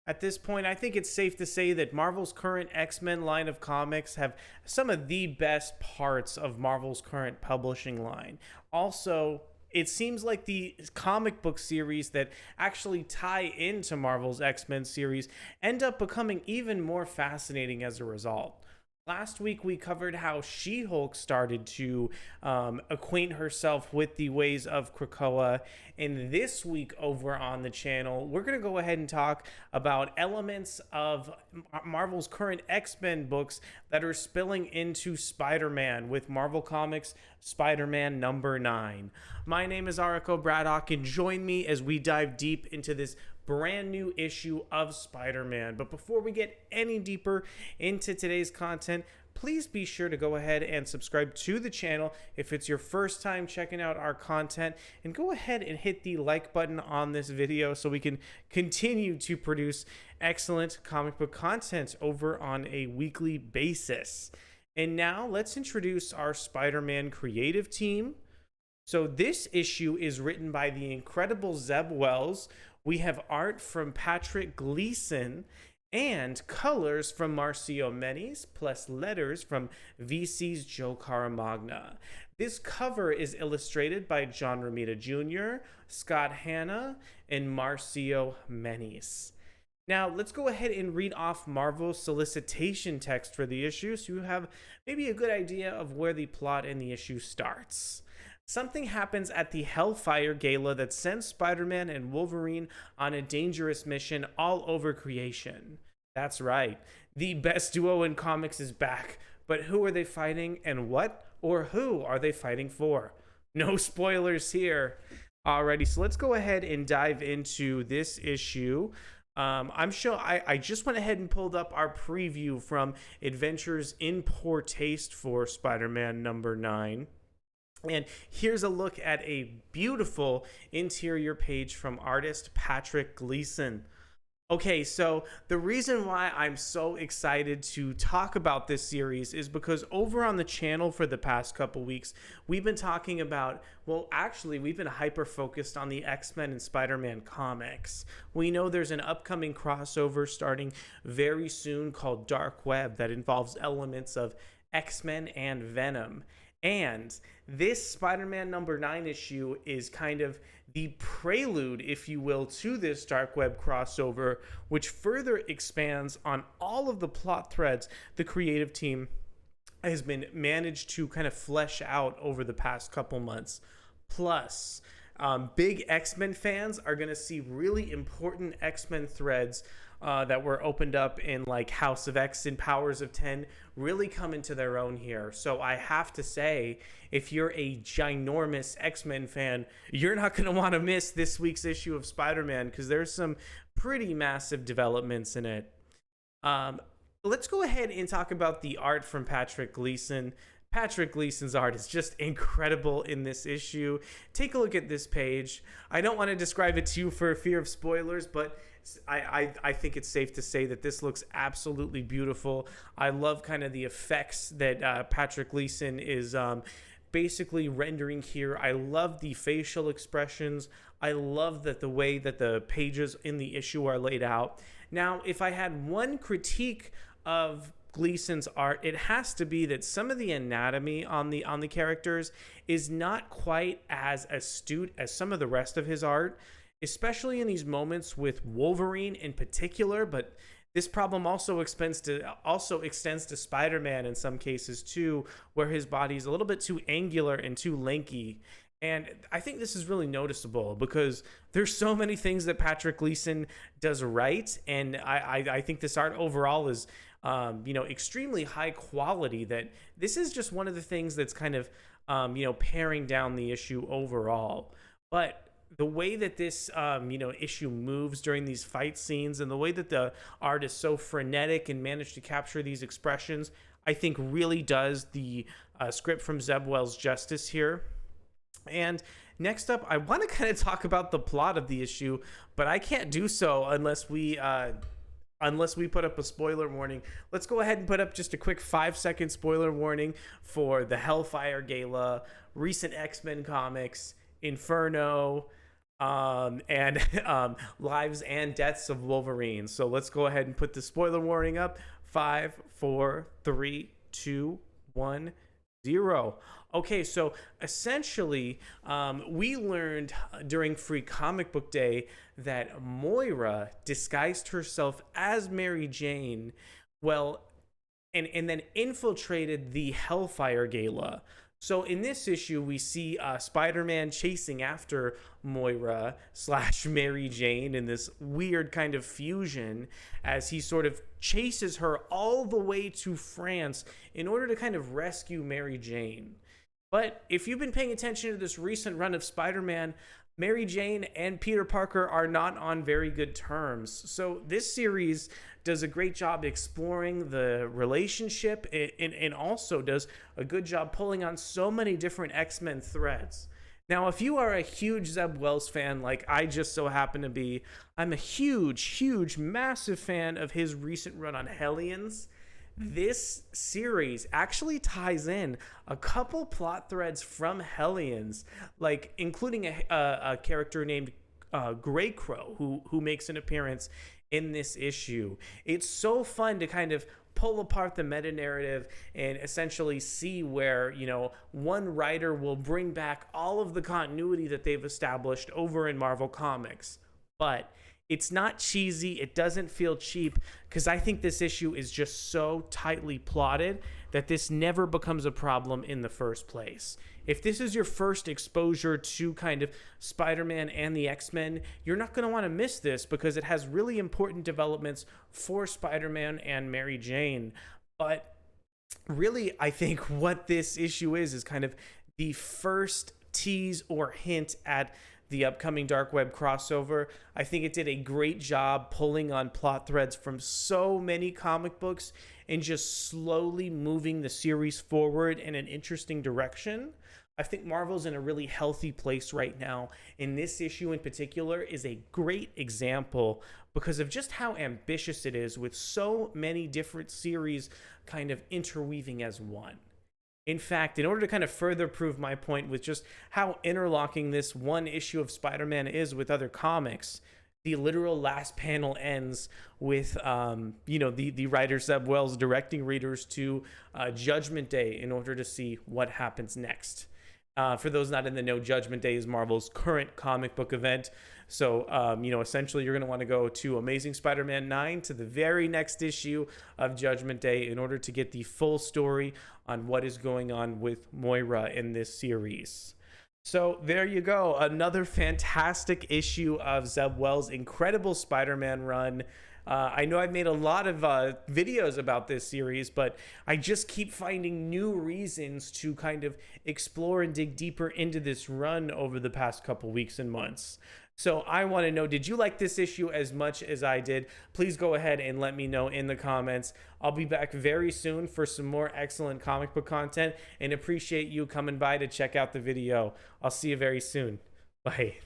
At this point, I think it's safe to say that Marvel's current X-Men line of comics have some of the best parts of Marvel's current publishing line. Also, it seems like the comic book series that actually tie into Marvel's X-Men series end up becoming even more fascinating as a result. Last week, we covered how She Hulk started to acquaint herself with the ways of Krakoa. And this week, over on the channel, we're going to go ahead and talk about elements of Marvel's current X-Men books that are spilling into Spider-Man with Marvel Comics Spider-Man #9. My name is Ariko Braddock, and join me as we dive deep into this brand new issue of Spider-Man. But before we get any deeper into today's content, please be sure to go ahead and subscribe to the channel if it's your first time checking out our content, and go ahead and hit the like button on this video so we can continue to produce excellent comic book content over on a weekly basis. And now let's introduce our Spider-Man creative team. So this issue is written by the incredible Zeb Wells. We have art from Patrick Gleason and colors from Marcio Menyz, plus letters from VC's Joe Caramagna. This cover is illustrated by John Romita Jr., Scott Hanna, and Marcio Menyz. Now, let's go ahead and read off Marvel's solicitation text for the issue so you have maybe a good idea of where the plot in the issue starts. Something happens at the Hellfire Gala that sends Spider-Man and Wolverine on a dangerous mission all over creation. That's right, the best duo in comics is back, but who are they fighting, and what or who are they fighting for? No spoilers here. Alrighty, so let's go ahead and dive into this issue. I'm sure I just went ahead and pulled up our preview from Adventures in Poor Taste for Spider-Man #9. And here's a look at a beautiful interior page from artist Patrick Gleason. Okay, so the reason why I'm so excited to talk about this series is because over on the channel for the past couple weeks, we've been talking about, well, actually, we've been hyper-focused on the X-Men and Spider-Man comics. We know there's an upcoming crossover starting very soon called Dark Web that involves elements of X-Men and Venom. And this Spider-Man #9 issue is kind of the prelude, if you will, to this Dark Web crossover, which further expands on all of the plot threads the creative team has been managed to kind of flesh out over the past couple months. Plus, big X-Men fans are going to see really important X-Men threads that were opened up in like House of X and Powers of 10 really come into their own here. So I have to say, if you're a ginormous X-Men fan, you're not going to want to miss this week's issue of Spider-Man because there's some pretty massive developments in it. Let's go ahead and talk about the art from Patrick Gleason. Patrick Gleason's art is just incredible in this issue. Take a look at this page. I don't want to describe it to you for fear of spoilers, but I think it's safe to say that this looks absolutely beautiful. I love kind of the effects that Patrick Gleason is basically rendering here. I love the facial expressions. I love that the way that the pages in the issue are laid out. Now, if I had one critique of Gleason's art, it has to be that some of the anatomy on the characters is not quite as astute as some of the rest of his art, especially in these moments with Wolverine in particular. But this problem also extends to Spider-Man in some cases too, where his body is a little bit too angular and too lanky. And I think this is really noticeable because there's so many things that Patrick Gleason does right, and I think this art overall is extremely high quality. That this is just one of the things that's kind of paring down the issue overall. But the way that this issue moves during these fight scenes, and the way that the art is so frenetic and managed to capture these expressions, I think really does the script from Zeb Wells justice here. And next up, I want to kind of talk about the plot of the issue, but I can't do so unless we put up a spoiler warning. Let's go ahead and put up just a quick 5-second spoiler warning for the Hellfire Gala, recent X-Men comics, Inferno, and lives and deaths of Wolverine. So let's go ahead and put the spoiler warning up. 5, 4, 3, 2, 1, 0. Okay, so essentially, we learned during Free Comic Book Day that Moira disguised herself as Mary Jane, well, and then infiltrated the Hellfire Gala. So in this issue, we see Spider-Man chasing after Moira slash Mary Jane in this weird kind of fusion as he sort of chases her all the way to France in order to kind of rescue Mary Jane. But if you've been paying attention to this recent run of Spider-Man, Mary Jane and Peter Parker are not on very good terms. So this series does a great job exploring the relationship and also does a good job pulling on so many different X-Men threads. Now, if you are a huge Zeb Wells fan like I just so happen to be, I'm a huge, massive fan of his recent run on Hellions. This series actually ties in a couple plot threads from Hellions, like including a character named Grey Crow, who makes an appearance in this issue. It's so fun to kind of pull apart the meta narrative and essentially see where, you know, one writer will bring back all of the continuity that they've established over in Marvel Comics. But it's not cheesy. It doesn't feel cheap because I think this issue is just so tightly plotted that this never becomes a problem in the first place. If this is your first exposure to kind of Spider-Man and the X-Men, you're not going to want to miss this because it has really important developments for Spider-Man and Mary Jane. But really, I think what this issue is kind of the first tease or hint at the upcoming Dark Web crossover. I think it did a great job pulling on plot threads from so many comic books and just slowly moving the series forward in an interesting direction. I think Marvel's in a really healthy place right now, and this issue in particular is a great example because of just how ambitious it is with so many different series kind of interweaving as one. In fact, in order to kind of further prove my point with just how interlocking this one issue of Spider-Man is with other comics, the literal last panel ends with, the writer Zeb Wells directing readers to Judgment Day in order to see what happens next. For those not in the know, Judgment Day is Marvel's current comic book event. So, essentially you're going to want to go to Amazing SpiderMan 9 to the very next issue of Judgment Day in order to get the full story on what is going on with Moira in this series. So there you go. Another fantastic issue of Zeb Wells' incredible Spider-Man run. I know I've made a lot of videos about this series, but I just keep finding new reasons to kind of explore and dig deeper into this run over the past couple weeks and months. So I want to know, did you like this issue as much as I did? Please go ahead and let me know in the comments. I'll be back very soon for some more excellent comic book content and appreciate you coming by to check out the video. I'll see you very soon. Bye.